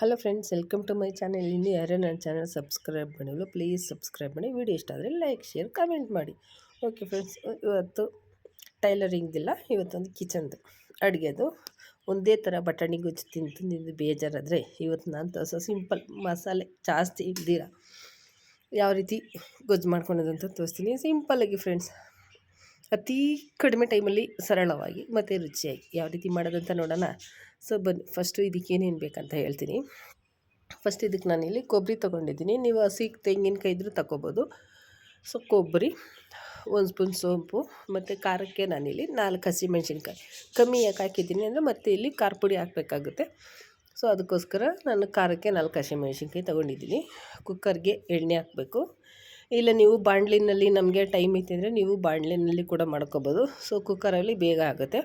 Hello friends, welcome to my channel. ಇನ್ನೂ ಯಾರೇ ನನ್ನ ಚಾನಲ್ ಸಬ್ಸ್ಕ್ರೈಬ್ ಮಾಡಿಲ್ಲ, ಪ್ಲೀಸ್ ಸಬ್ಸ್ಕ್ರೈಬ್ ಮಾಡಿ. ವಿಡಿಯೋ ಇಷ್ಟ ಆದರೆ ಲೈಕ್, ಶೇರ್, ಕಮೆಂಟ್ ಮಾಡಿ. ಓಕೆ ಫ್ರೆಂಡ್ಸ್, ಇವತ್ತು ಟೈಲರಿಂಗ್ದಿಲ್ಲ, ಇವತ್ತೊಂದು ಕಿಚನ್ದು ಅಡುಗೆದು ಒಂದೇ ಥರ ಬಟಾಣಿ ಗೊಜ್ಜು ತಿಂದು ಬೇಜಾರಾದರೆ ಇವತ್ತು ನಾನು ಸಿಂಪಲ್ ಮಸಾಲೆ ಜಾಸ್ತಿ ಇಲ್ದಿರ ಯಾವ ರೀತಿ ಗೊಜ್ಜು ಮಾಡ್ಕೊಳೋದಂತ ತೋರಿಸ್ತೀನಿ. ಸಿಂಪಲ್ಲಾಗಿ ಫ್ರೆಂಡ್ಸ್, ಅತಿ ಕಡಿಮೆ ಟೈಮಲ್ಲಿ ಸರಳವಾಗಿ ಮತ್ತು ರುಚಿಯಾಗಿ ಯಾವ ರೀತಿ ಮಾಡೋದಂತ ನೋಡೋಣ. ಸೊ ಬನ್ನಿ, ಫಸ್ಟು ಇದಕ್ಕೆ ಏನೇನು ಬೇಕಂತ ಹೇಳ್ತೀನಿ. ಫಸ್ಟ್ ಇದಕ್ಕೆ ನಾನಿಲ್ಲಿ ಕೊಬ್ಬರಿ ತೊಗೊಂಡಿದ್ದೀನಿ. ನೀವು ಹಸಿ ತೆಂಗಿನಕಾಯಿ ಇದ್ದರೂ ತಗೋಬೋದು. ಸೊ ಕೊಬ್ಬರಿ, 1 ಸ್ಪೂನ್ ಸೋಂಪು, ಮತ್ತು ಖಾರಕ್ಕೆ ನಾನಿಲ್ಲಿ 4 ಹಸಿಮೆಣ್ಸಿನ್ಕಾಯಿ. ಕಮ್ಮಿ ಯಾಕೆ ಹಾಕಿದ್ದೀನಿ ಅಂದರೆ ಮತ್ತೆ ಇಲ್ಲಿ ಖಾರ ಪುಡಿ ಹಾಕಬೇಕಾಗುತ್ತೆ. ಸೊ ಅದಕ್ಕೋಸ್ಕರ ನಾನು ಖಾರಕ್ಕೆ 4 ಹಸಿಮೆಣ್ಸಿನ್ಕಾಯಿ ತೊಗೊಂಡಿದ್ದೀನಿ. ಕುಕ್ಕರ್ಗೆ ಎಣ್ಣೆ ಹಾಕಬೇಕು. ಇಲ್ಲ ನೀವು ಬಾಣಲಿನಲ್ಲಿ ನಮಗೆ ಟೈಮ್ ಐತೆ ಅಂದರೆ ನೀವು ಬಾಣಲಿನಲ್ಲಿ ಕೂಡ ಮಾಡ್ಕೋಬೋದು. ಸೊ ಕುಕ್ಕರಲ್ಲಿ ಬೇಗ ಆಗುತ್ತೆ,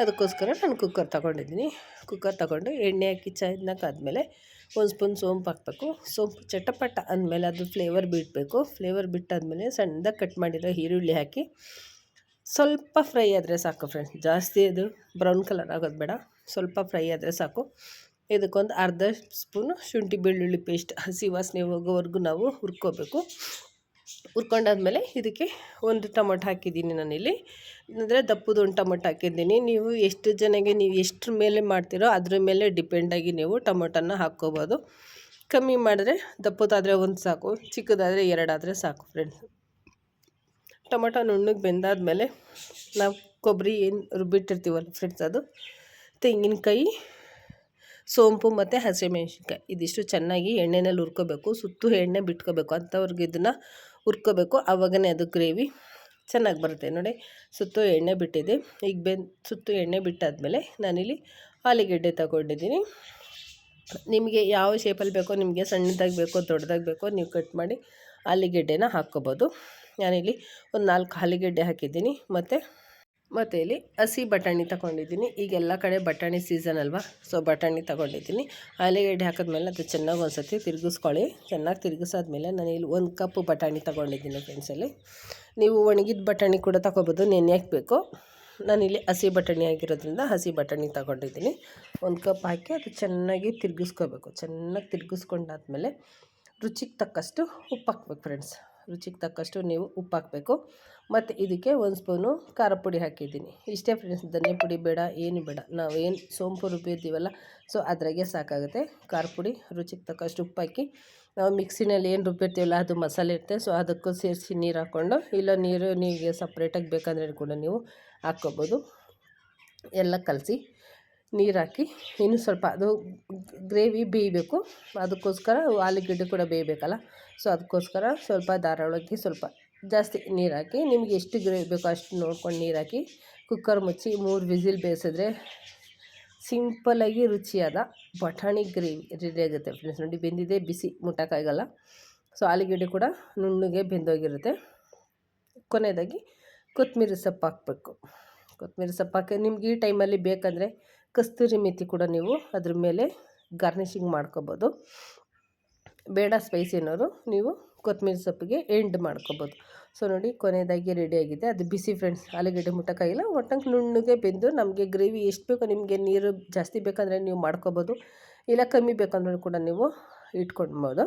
ಅದಕ್ಕೋಸ್ಕರ ನಾನು ಕುಕ್ಕರ್ ತೊಗೊಂಡಿದ್ದೀನಿ. ಕುಕ್ಕರ್ ತೊಗೊಂಡು ಎಣ್ಣೆ ಹಾಕಿ ಚೆನ್ನಾಗಾದ್ಮೇಲೆ 1 ಸ್ಪೂನ್ ಸೋಂಪು ಹಾಕಬೇಕು. ಸೋಂಪು ಚಟಪಟ ಅಂದಮೇಲೆ ಅದು ಫ್ಲೇವರ್ ಬಿಡಬೇಕು. ಫ್ಲೇವರ್ ಬಿಟ್ಟಾದಮೇಲೆ ಸಣ್ಣದಾಗಿ ಕಟ್ ಮಾಡಿರೋ ಈರುಳ್ಳಿ ಹಾಕಿ ಸ್ವಲ್ಪ ಫ್ರೈ ಆದರೆ ಸಾಕು ಫ್ರೆಂಡ್ಸ್. ಜಾಸ್ತಿ ಅದು ಬ್ರೌನ್ ಕಲರ್ ಆಗೋದು ಬೇಡ, ಸ್ವಲ್ಪ ಫ್ರೈ ಆದರೆ ಸಾಕು. ಇದಕ್ಕೊಂದು ಅರ್ಧ ಸ್ಪೂನು ಶುಂಠಿ ಬೆಳ್ಳುಳ್ಳಿ ಪೇಸ್ಟ್ ಹಸಿ ವಾಸನೆ ಹೋಗೋವರೆಗೂ ನಾವು ಹುರ್ಕೋಬೇಕು. ಹುರ್ಕೊಂಡಾದ್ಮೇಲೆ ಇದಕ್ಕೆ 1 ಟೊಮೊಟೊ ಹಾಕಿದ್ದೀನಿ ನಾನಿಲ್ಲಿ. ಅಂದರೆ ದಪ್ಪದ 1 ಟೊಮೊಟೊ ಹಾಕಿದ್ದೀನಿ. ನೀವು ಎಷ್ಟು ಜನಕ್ಕೆ ನೀವು ಎಷ್ಟ್ರ ಮೇಲೆ ಮಾಡ್ತೀರೋ ಅದ್ರ ಮೇಲೆ ಡಿಪೆಂಡಾಗಿ ನೀವು ಟೊಮೊಟೊನ ಹಾಕ್ಕೋಬೋದು. ಕಮ್ಮಿ ಮಾಡಿದ್ರೆ ದಪ್ಪದಾದರೆ 1 ಸಾಕು, ಚಿಕ್ಕದಾದರೆ 2 ಆದರೆ ಸಾಕು ಫ್ರೆಂಡ್ಸ್. ಟೊಮೊಟೊ ನುಣ್ಣಗೆ ಬೆಂದಾದಮೇಲೆ ನಾವು ಕೊಬ್ಬರಿ ಏನು ರುಬ್ಬಿಟ್ಟಿರ್ತೀವಲ್ಲ ಫ್ರೆಂಡ್ಸ್, ಅದು ತೆಂಗಿನಕಾಯಿ, ಸೋಂಪು ಮತ್ತು ಹಸಿಮೆಣ್ಸಿನ್ಕಾಯಿ ಇದಿಷ್ಟು ಚೆನ್ನಾಗಿ ಎಣ್ಣೆಯಲ್ಲಿ ಹುರ್ಕೋಬೇಕು. ಸುತ್ತು ಎಣ್ಣೆ ಬಿಟ್ಕೋಬೇಕು, ಅಂಥವ್ರಿಗೆ ಇದನ್ನು ಹುರ್ಕೋಬೇಕು. ಆವಾಗನೇ ಅದು ಗ್ರೇವಿ ಚೆನ್ನಾಗಿ ಬರುತ್ತೆ. ನೋಡಿ, ಸುತ್ತು ಎಣ್ಣೆ ಬಿಟ್ಟಿದೆ. ಈಗ ಸುತ್ತು ಎಣ್ಣೆ ಬಿಟ್ಟಾದಮೇಲೆ ನಾನಿಲ್ಲಿ ಆಲೂಗೆಡ್ಡೆ ತಗೊಂಡಿದ್ದೀನಿ. ನಿಮಗೆ ಯಾವ ಶೇಪಲ್ಲಿ ಬೇಕೋ, ನಿಮಗೆ ಸಣ್ಣದಾಗಿ ಬೇಕೋ ದೊಡ್ಡದಾಗಿ ಬೇಕೋ ನೀವು ಕಟ್ ಮಾಡಿ ಆಲೂಗೆಡ್ಡೆನ ಹಾಕ್ಕೋಬೋದು. ನಾನಿಲ್ಲಿ ಒಂದು 4 ಆಲೂಗೆಡ್ಡೆ ಹಾಕಿದ್ದೀನಿ. ಮತ್ತು ಇಲ್ಲಿ ಹಸಿ ಬಟಾಣಿ ತಗೊಂಡಿದ್ದೀನಿ. ಈಗ ಎಲ್ಲ ಕಡೆ ಬಟಾಣಿ ಸೀಸನ್ ಅಲ್ವಾ, ಸೊ ಬಟಾಣಿ ತಗೊಂಡಿದ್ದೀನಿ. ಆಲೂಗೆಡ್ಡೆ ಹಾಕಿದ್ಮೇಲೆ ಅದು ಚೆನ್ನಾಗಿ ಒಂದು ಸರ್ತಿ ತಿರುಗಿಸ್ಕೊಳ್ಳಿ. ಚೆನ್ನಾಗಿ ತಿರುಗಿಸಾದ್ಮೇಲೆ ನಾನು ಇಲ್ಲಿ 1 ಕಪ್ ಬಟಾಣಿ ತೊಗೊಂಡಿದ್ದೀನಿ ಫ್ರೆಂಡ್ಸಲ್ಲಿ. ನೀವು ಒಣಗಿದ ಬಟಾಣಿ ಕೂಡ ತಗೋಬೋದು, ನೆನೆ ಹಾಕಬೇಕು. ನಾನಿಲ್ಲಿ ಹಸಿ ಬಟಾಣಿ ಆಗಿರೋದ್ರಿಂದ ಹಸಿ ಬಟಾಣಿ ತಗೊಂಡಿದ್ದೀನಿ. 1 ಕಪ್ ಹಾಕಿ ಅದು ಚೆನ್ನಾಗಿ ತಿರುಗಿಸ್ಕೋಬೇಕು. ಚೆನ್ನಾಗಿ ತಿರುಗಿಸ್ಕೊಂಡಾದ್ಮೇಲೆ ರುಚಿಗೆ ತಕ್ಕಷ್ಟು ಉಪ್ಪು ಹಾಕ್ಬೇಕು ಫ್ರೆಂಡ್ಸ್. ರುಚಿಗೆ ತಕ್ಕಷ್ಟು ನೀವು ಉಪ್ಪು ಹಾಕಬೇಕು. ಮತ್ತು ಇದಕ್ಕೆ 1 ಸ್ಪೂನು ಖಾರ ಪುಡಿ ಹಾಕಿದ್ದೀನಿ. ಇಷ್ಟೇ ಫ್ರೆಂಡ್ಸ್, ಧನಿಯಾ ಪುಡಿ ಬೇಡ, ಏನು ಬೇಡ. ನಾವೇನು ಸೋಂಪು ರುಬ್ಬಿರ್ತೀವಲ್ಲ, ಸೊ ಅದ್ರಾಗೆ ಸಾಕಾಗುತ್ತೆ. ಖಾರ ಪುಡಿ, ರುಚಿಗೆ ತಕ್ಕಷ್ಟು ಉಪ್ಪು ಹಾಕಿ, ನಾವು ಮಿಕ್ಸಿನಲ್ಲಿ ಏನು ರುಬ್ಬಿರ್ತೀವಲ್ಲ ಅದು ಮಸಾಲೆ ಇರುತ್ತೆ. ಸೊ ಅದಕ್ಕೂ ಸೇರಿಸಿ ನೀರು ಹಾಕ್ಕೊಂಡು, ಇಲ್ಲ ನೀರಿಗೆ ಸಪ್ರೇಟಾಗಿ ಬೇಕಂದ್ರೆ ಕೂಡ ನೀವು ಹಾಕ್ಕೋಬೋದು. ಎಲ್ಲ ಕಲಸಿ ನೀರು ಹಾಕಿ ಇನ್ನೂ ಸ್ವಲ್ಪ ಅದು ಗ್ರೇವಿ ಬೇಯಬೇಕು. ಅದಕ್ಕೋಸ್ಕರ ಆಲೂಗೆಡ್ಡೆ ಕೂಡ ಬೇಯಬೇಕಲ್ಲ, ಸೊ ಅದಕ್ಕೋಸ್ಕರ ಸ್ವಲ್ಪ ಧಾರಾಳವಾಗಿ ಸ್ವಲ್ಪ ಜಾಸ್ತಿ ನೀರು ಹಾಕಿ, ನಿಮಗೆ ಎಷ್ಟು ಗ್ರೇವಿ ಬೇಕೋ ಅಷ್ಟು ನೋಡ್ಕೊಂಡು ನೀರು ಹಾಕಿ ಕುಕ್ಕರ್ ಮುಚ್ಚಿ 3 ವಿಸಿಲ್ ಬೇಯಿಸಿದ್ರೆ ಸಿಂಪಲ್ಲಾಗಿ ರುಚಿಯಾದ ಬಟಾಣಿ ಗ್ರೇವಿ ರೆಡಿ ಆಗುತ್ತೆ ಫ್ರೆಂಡ್ಸ್. ನೋಡಿ, ಬೆಂದಿದೆ, ಬಿಸಿ ಮುಟ್ಟಕ್ಕಾಗಲ್ಲ. ಸೊ ಆಲೂಗೆಡ್ಡೆ ಕೂಡ ನುಣ್ಣಗೆ ಬೆಂದೋಗಿರುತ್ತೆ. ಕೊನೆಯದಾಗಿ ಕೊತ್ತಂಬರಿ ಸೊಪ್ಪು ಹಾಕಬೇಕು. ಕೊತ್ತಂಬರಿ ಸೊಪ್ಪು ಹಾಕಿ ನಿಮ್ಗೆ ಈ ಟೈಮಲ್ಲಿ ಬೇಕಂದರೆ ಕಸ್ತೂರಿ ಮೆಥಿ ಕೂಡ ನೀವು ಅದ್ರ ಮೇಲೆ ಗಾರ್ನಿಷಿಂಗ್ ಮಾಡ್ಕೋಬೋದು. ಬೇಡ ಸ್ಪೈಸಿ ಅನ್ನೋರು ನೀವು ಕೊತ್ತಂಬರಿ ಸೊಪ್ಪಿಗೆ ಎಂಡ್ ಮಾಡ್ಕೋಬೋದು. ಸೊ ನೋಡಿ, ಕೊನೆಯದಾಗಿ ರೆಡಿಯಾಗಿದೆ. ಅದು ಬಿಸಿ ಫ್ರೆಂಡ್ಸ್, ಆಲೂಗೆಡ್ಡೆ ಮುಟ್ಟಕ್ಕಾಗಿಲ್ಲ, ಒಟ್ಟಂಗೆ ನುಣ್ಣಗೆ ಬೆಂದು ನಮಗೆ ಗ್ರೇವಿ ಎಷ್ಟು ಬೇಕೋ, ನಿಮಗೆ ನೀರು ಜಾಸ್ತಿ ಬೇಕಂದರೆ ನೀವು ಮಾಡ್ಕೋಬೋದು, ಇಲ್ಲ ಕಮ್ಮಿ ಬೇಕಂದ್ರೂ ಕೂಡ ನೀವು ಇಟ್ಕೊಳ್ಬೋದು.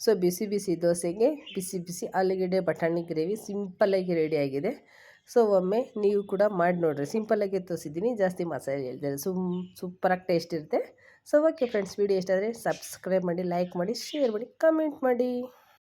ಸೊ ಬಿಸಿ ಬಿಸಿ ದೋಸೆಗೆ ಬಿಸಿ ಬಿಸಿ ಆಲೂಗೆಡ್ಡೆ ಬಟಾಣಿ ಗ್ರೇವಿ ಸಿಂಪಲ್ಲಾಗಿ ರೆಡಿಯಾಗಿದೆ. ಸೊ ಒಮ್ಮೆ ನೀವು ಕೂಡ ಮಾಡಿ ನೋಡಿರಿ. ಸಿಂಪಲ್ಲಾಗಿ ತೋರಿಸಿದ್ದೀನಿ, ಜಾಸ್ತಿ ಮಸಾಲೆ ಹೇಳ್ತಾರೆ, ಸೂಪರಾಗಿ ಟೇಸ್ಟ್ ಇರುತ್ತೆ. ಸೊ ಓಕೆ ಫ್ರೆಂಡ್ಸ್, ವಿಡಿಯೋ ಇಷ್ಟ ಆದರೆ ಸಬ್ಸ್ಕ್ರೈಬ್ ಮಾಡಿ, ಲೈಕ್ ಮಾಡಿ, ಶೇರ್ ಮಾಡಿ, ಕಮೆಂಟ್ ಮಾಡಿ.